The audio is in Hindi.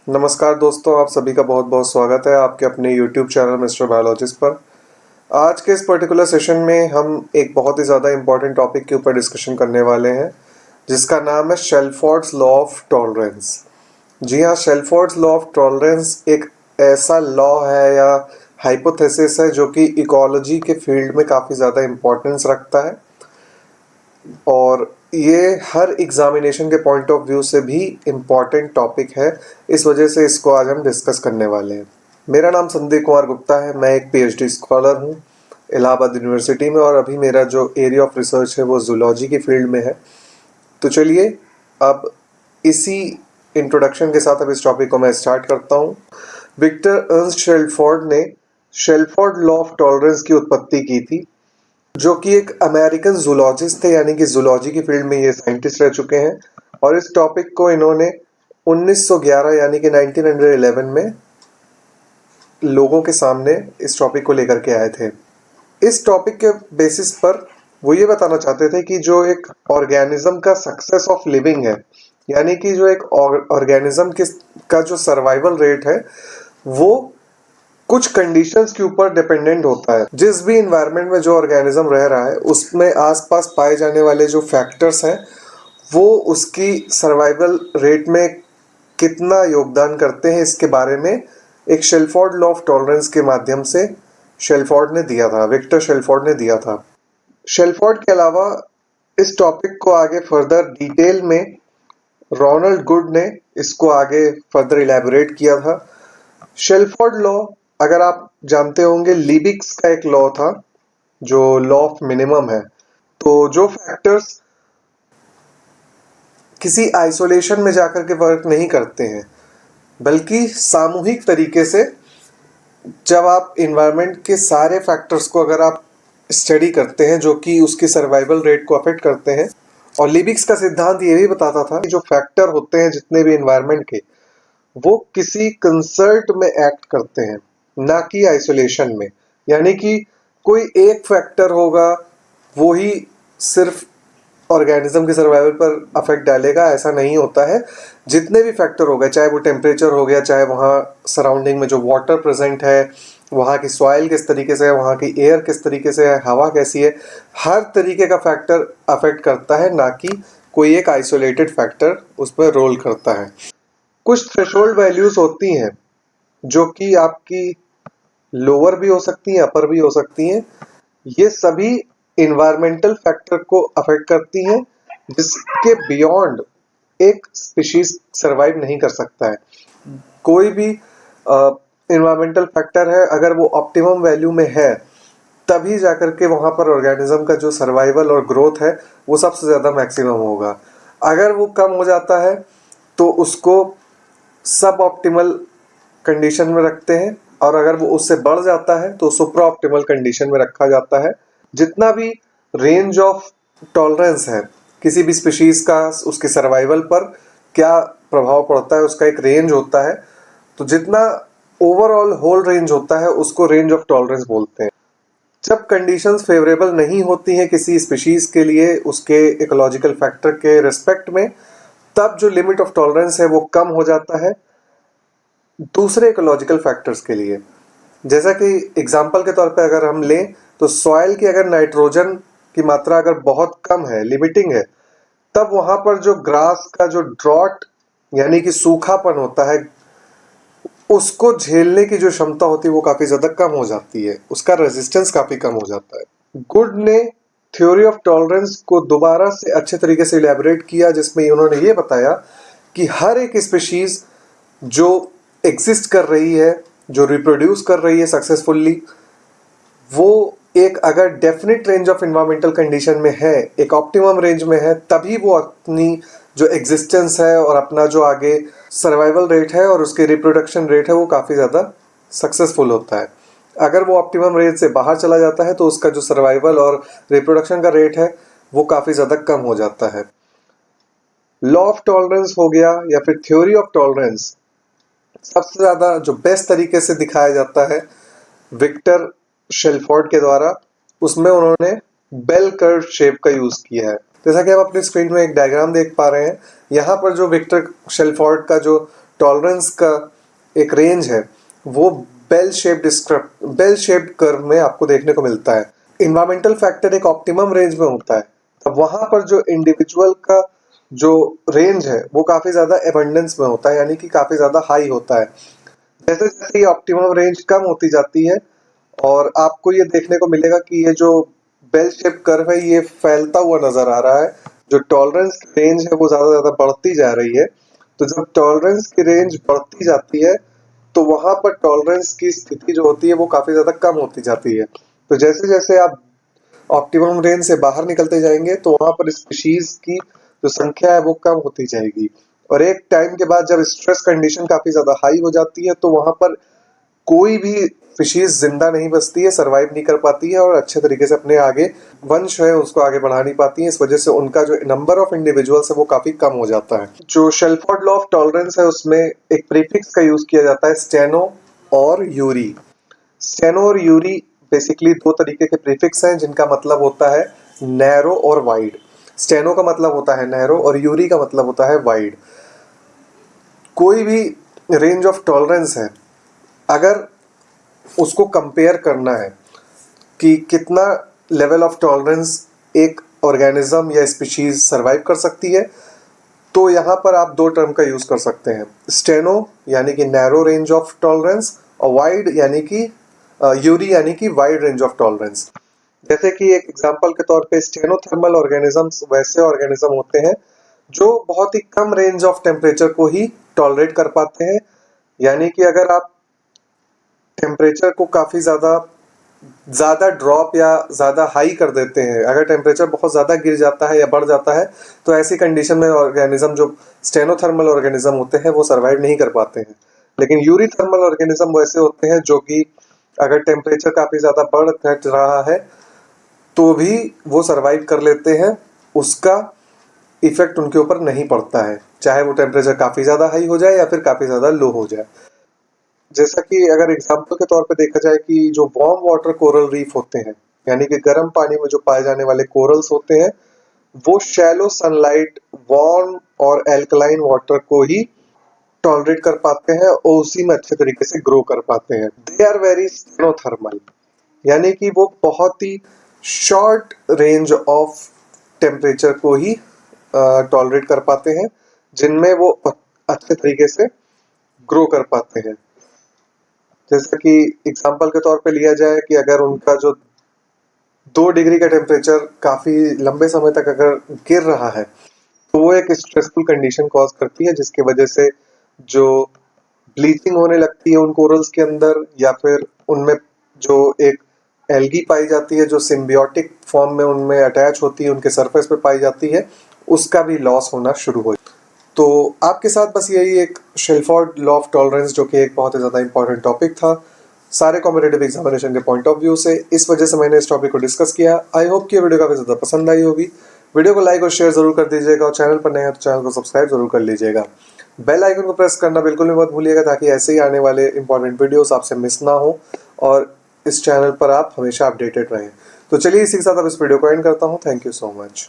नमस्कार दोस्तों, आप सभी का बहुत बहुत स्वागत है आपके अपने YouTube चैनल मिस्टर बायोलॉजिस्ट पर। आज के इस पर्टिकुलर सेशन में हम एक बहुत ही ज़्यादा इम्पॉर्टेंट टॉपिक के ऊपर डिस्कशन करने वाले हैं, जिसका नाम है शेल्फोर्ड्स लॉ ऑफ टॉलरेंस। जी हाँ, शेल्फोर्ड्स लॉ ऑफ टॉलरेंस एक ऐसा लॉ है या हाइपोथेसिस है जो कि इकोलॉजी के फील्ड में काफ़ी ज़्यादा इम्पोर्टेंस रखता है और ये हर एग्जामिनेशन के पॉइंट ऑफ व्यू से भी इम्पॉर्टेंट टॉपिक है। इस वजह से इसको आज हम डिस्कस करने वाले हैं। मेरा नाम संदीप कुमार गुप्ता है। मैं एक पीएचडी स्कॉलर हूँ इलाहाबाद यूनिवर्सिटी में और अभी मेरा जो एरिया ऑफ रिसर्च है वो जूलॉजी की फील्ड में है। तो चलिए अब इसी इंट्रोडक्शन के साथ अब इस टॉपिक को मैं स्टार्ट करता हूँ। विक्टर अर्न्स्ट शेल्फोर्ड ने शेल्फोर्ड लॉ ऑफ टॉलरेंस की उत्पत्ति की थी, जो कि एक अमेरिकन जूलॉजिस्ट थे, यानी कि जूलॉजी की फील्ड में ये साइंटिस्ट रह चुके हैं। और इस टॉपिक को इन्होंने 1911 यानी कि 1911 में लोगों के सामने इस टॉपिक को लेकर के आए थे। इस टॉपिक के बेसिस पर वो ये बताना चाहते थे कि जो एक ऑर्गेनिज्म का सक्सेस ऑफ लिविंग है, यानी कि जो एक ऑर्गेनिज्म का जो सर्वाइवल रेट है वो कुछ कंडीशंस के ऊपर डिपेंडेंट होता है। जिस भी इन्वायरमेंट में जो ऑर्गेनिज्म रह रहा है उसमें आसपास पाए जाने वाले जो फैक्टर्स हैं वो उसकी सर्वाइवल रेट में कितना योगदान करते हैं, इसके बारे में एक शेल्फोर्ड लॉ ऑफ टॉलरेंस के माध्यम से शेल्फोर्ड ने दिया था, विक्टर शेल्फोर्ड ने दिया था। शेल्फोर्ड के अलावा इस टॉपिक को आगे फर्दर डिटेल में रोनाल्ड गुड ने इसको आगे फर्दर इलैबोरेट किया था। शेल्फोर्ड लॉ, अगर आप जानते होंगे, लिबिक्स का एक लॉ था जो लॉ ऑफ मिनिमम है। तो जो फैक्टर्स किसी आइसोलेशन में जाकर के वर्क नहीं करते हैं बल्कि सामूहिक तरीके से जब आप इन्वायरमेंट के सारे फैक्टर्स को अगर आप स्टडी करते हैं जो कि उसकी सर्वाइवल रेट को अफेक्ट करते हैं। और लिबिक्स का सिद्धांत ये भी बताता था कि जो फैक्टर होते हैं जितने भी इन्वायरमेंट के, वो किसी कंसर्ट में एक्ट करते हैं, ना कि आइसोलेशन में। यानी कि कोई एक फैक्टर होगा वो ही सिर्फ ऑर्गेनिज्म के सर्वाइवल पर अफेक्ट डालेगा, ऐसा नहीं होता है। जितने भी फैक्टर हो गए, चाहे वो टेम्परेचर हो गया, चाहे वहाँ सराउंडिंग में जो वाटर प्रेजेंट है, वहाँ की सॉइल किस तरीके से है, वहाँ की एयर किस तरीके से है, हवा कैसी है, हर तरीके का फैक्टर अफेक्ट करता है, ना कि कोई एक आइसोलेटेड फैक्टर उस पर रोल करता है। कुछ थ्रेशोल्ड वैल्यूज होती हैं जो कि आपकी लोअर भी हो सकती हैं, अपर भी हो सकती हैं। ये सभी इन्वायरमेंटल फैक्टर को अफेक्ट करती हैं, जिसके बियॉन्ड एक स्पीशीज सरवाइव नहीं कर सकता है। कोई भी इन्वायरमेंटल फैक्टर है, अगर वो ऑप्टिमम वैल्यू में है तभी जाकर के वहाँ पर ऑर्गेनिज्म का जो सर्वाइवल और ग्रोथ है वो सबसे ज़्यादा मैक्सिमम होगा। अगर वो कम हो जाता है तो उसको सब ऑप्टिमल कंडीशन में रखते हैं, और अगर वो उससे बढ़ जाता है तो सुप्रा ऑप्टिमल कंडीशन में रखा जाता है। जितना भी रेंज ऑफ टॉलरेंस है किसी भी स्पीशीज का, उसके सर्वाइवल पर क्या प्रभाव पड़ता है, उसका एक रेंज होता है। तो जितना ओवरऑल होल रेंज होता है उसको रेंज ऑफ टॉलरेंस बोलते हैं। जब कंडीशंस फेवरेबल नहीं होती हैं किसी स्पीशीज के लिए उसके इकोलॉजिकल फैक्टर के रिस्पेक्ट में, तब जो लिमिट ऑफ टॉलरेंस है वो कम हो जाता है दूसरे इकोलॉजिकल फैक्टर्स के लिए। जैसा कि एग्जांपल के तौर पे अगर हम लें तो सॉइल की अगर नाइट्रोजन की मात्रा अगर बहुत कम है, लिमिटिंग है, तब वहां पर जो ग्रास का जो ड्रॉट यानी कि सूखापन होता है उसको झेलने की जो क्षमता होती है वो काफी ज्यादा कम हो जाती है, उसका रेजिस्टेंस काफी कम हो जाता है। गुड ने थ्योरी ऑफ टॉलरेंस को दोबारा से अच्छे तरीके से इलैबोरेट किया, जिसमें उन्होंने ये बताया कि हर एक स्पीशीज जो एग्जिस्ट कर रही है, जो रिप्रोड्यूस कर रही है सक्सेसफुली, वो एक अगर definite range of environmental condition में है, एक ऑप्टिमम रेंज में है, तभी वो अपनी जो एग्जिस्टेंस है और अपना जो आगे सर्वाइवल रेट है और उसके रिप्रोडक्शन रेट है वो काफ़ी ज़्यादा सक्सेसफुल होता है। अगर वो ऑप्टिमम रेंज से बाहर चला जाता है तो उसका जो सर्वाइवल और रिप्रोडक्शन का रेट है वो काफ़ी ज़्यादा कम हो जाता है। लॉ ऑफ टॉलरेंस हो गया या फिर थ्योरी ऑफ टॉलरेंस, सबसे ज़्यादा जो बेस्ट तरीके से दिखाया जाता है विक्टर शेल्फोर्ड के द्वारा। उसमें उन्होंने बेल कर्व शेप का यूज किया है। जैसा कि आप अपनी स्क्रीन में एक डायग्राम देख पा रहे हैं, यहाँ पर जो विक्टर शेल्फोर्ड का जो टॉलरेंस का एक रेंज है वो बेल शेप्ड कर्व में आपको देखने को मिलता है। इन्वायरमेंटल फैक्टर एक ऑप्टिमम रेंज में होता है, तब वहां पर जो इंडिविजुअल का जो रेंज है वो काफी ज्यादा एबंडेंस में होता है, यानी कि काफी ज्यादा हाई होता है। जैसे जैसे ये ऑप्टिमम रेंज कम होती जाती है और आपको ये देखने को मिलेगा कि ये जो बेल शेप कर्व है ये फैलता हुआ नजर आ रहा है, जो टॉलरेंस की रेंज है वो ज्यादा बढ़ती जा रही है। तो जब टॉलरेंस की रेंज बढ़ती जाती है तो वहां पर टॉलरेंस की स्थिति जो होती है वो काफी ज्यादा कम होती जाती है। तो जैसे जैसे आप ऑप्टिमम रेंज से बाहर निकलते जाएंगे तो वहां पर स्पीशीज की जो संख्या है वो कम होती जाएगी, और एक टाइम के बाद जब स्ट्रेस कंडीशन काफी ज्यादा हाई हो जाती है तो वहां पर कोई भी स्पीशीज जिंदा नहीं बचती है, सरवाइव नहीं कर पाती है और अच्छे तरीके से अपने आगे वंश है उसको आगे बढ़ा नहीं पाती है। इस वजह से उनका जो नंबर ऑफ इंडिविजुअल्स है वो काफी कम हो जाता है। जो शेल्फोर्ड लॉ ऑफ टॉलरेंस है उसमें एक प्रीफिक्स का यूज किया जाता है, स्टेनो और यूरी। स्टेनो और यूरी बेसिकली दो तरीके के प्रीफिक्स हैं जिनका मतलब होता है नैरो और वाइड। स्टेनो का मतलब होता है नैरो और यूरी का मतलब होता है वाइड। कोई भी रेंज ऑफ टॉलरेंस है, अगर उसको कंपेयर करना है कि कितना लेवल ऑफ टॉलरेंस एक ऑर्गेनिज्म या स्पीशीज सरवाइव कर सकती है, तो यहाँ पर आप दो टर्म का यूज कर सकते हैं, स्टेनो यानी कि नैरो रेंज ऑफ टॉलरेंस और वाइड यानी कि यूरी यानी कि वाइड रेंज ऑफ टॉलरेंस। जैसे कि एक एग्जांपल के तौर पे स्टेनोथर्मल ऑर्गेनिजम्स वैसे ऑर्गेनिज्म होते हैं जो बहुत ही कम रेंज ऑफ टेम्परेचर को ही टॉलरेट कर पाते हैं, यानी कि अगर आप टेम्परेचर को काफी ज्यादा ड्रॉप या ज्यादा हाई कर देते हैं, अगर टेम्परेचर बहुत ज्यादा गिर जाता है या बढ़ जाता है तो ऐसी कंडीशन में ऑर्गेनिज्म जो स्टेनोथर्मल ऑर्गेनिज्म होते हैं वो सरवाइव नहीं कर पाते हैं। लेकिन यूरीथर्मल ऑर्गेनिज्म वैसे होते हैं जो कि अगर टेम्परेचर काफी ज्यादा बढ़ घट रहा है तो भी वो सरवाइव कर लेते हैं, उसका इफेक्ट उनके ऊपर नहीं पड़ता है, चाहे वो टेम्परेचर काफी ज्यादा हाई हो जाए या फिर काफी ज्यादा लो हो जाए। जैसा कि अगर एग्जांपल के तौर पे देखा जाए कि जो वार्म वाटर कोरल रीफ होते हैं, यानी कि गर्म पानी में जो पाए जाने वाले कोरल्स होते हैं, वो शैलो सनलाइट, वार्म और एल्कलाइन वाटर को ही टॉलरेट कर पाते हैं और उसी में अच्छे तरीके से ग्रो कर पाते हैं। दे आर वेरी स्टेनोथर्मल, यानी कि वो बहुत ही शॉर्ट रेंज ऑफ टेम्परेचर को ही टॉलरेट कर पाते हैं, जिनमें वो अच्छे तरीके से ग्रो कर पाते हैं। जैसे कि एग्जांपल के तौर पे लिया जाए कि अगर उनका जो 2 डिग्री का टेम्परेचर काफी लंबे समय तक अगर गिर रहा है तो वो एक स्ट्रेसफुल कंडीशन कॉज करती है, जिसकी वजह से जो ब्लीचिंग होने लगती है उन कोरल्स के अंदर, या फिर उनमें जो एक एल्गी पाई जाती है जो सिम्बियोटिक फॉर्म में उनमें अटैच होती है, उनके सरफेस पे पाई जाती है, उसका भी लॉस होना शुरू हो। तो आपके साथ बस यही एक शेल्फोर्ड लॉ ऑफ टॉलरेंस, जो कि एक बहुत ही ज़्यादा इंपॉर्टेंट टॉपिक था सारे कॉम्पिटिटिव एग्जामिनेशन के पॉइंट ऑफ व्यू से, इस वजह से मैंने इस टॉपिक को डिस्कस किया। आई होप कि वीडियो काफ़ी ज़्यादा पसंद आई होगी। वीडियो को लाइक और शेयर जरूर कर दीजिएगा और चैनल पर नए हैं तो चैनल को सब्सक्राइब जरूर कर लीजिएगा। बेल आइकन को प्रेस करना बिल्कुल भी मत भूलिएगा ताकि ऐसे ही आने वाले इंपॉर्टेंट वीडियोस आपसे मिस ना हो और इस चैनल पर आप हमेशा अपडेटेड रहें। तो चलिए इसी के साथ अब इस वीडियो को एंड करता हूँ। Thank you so much.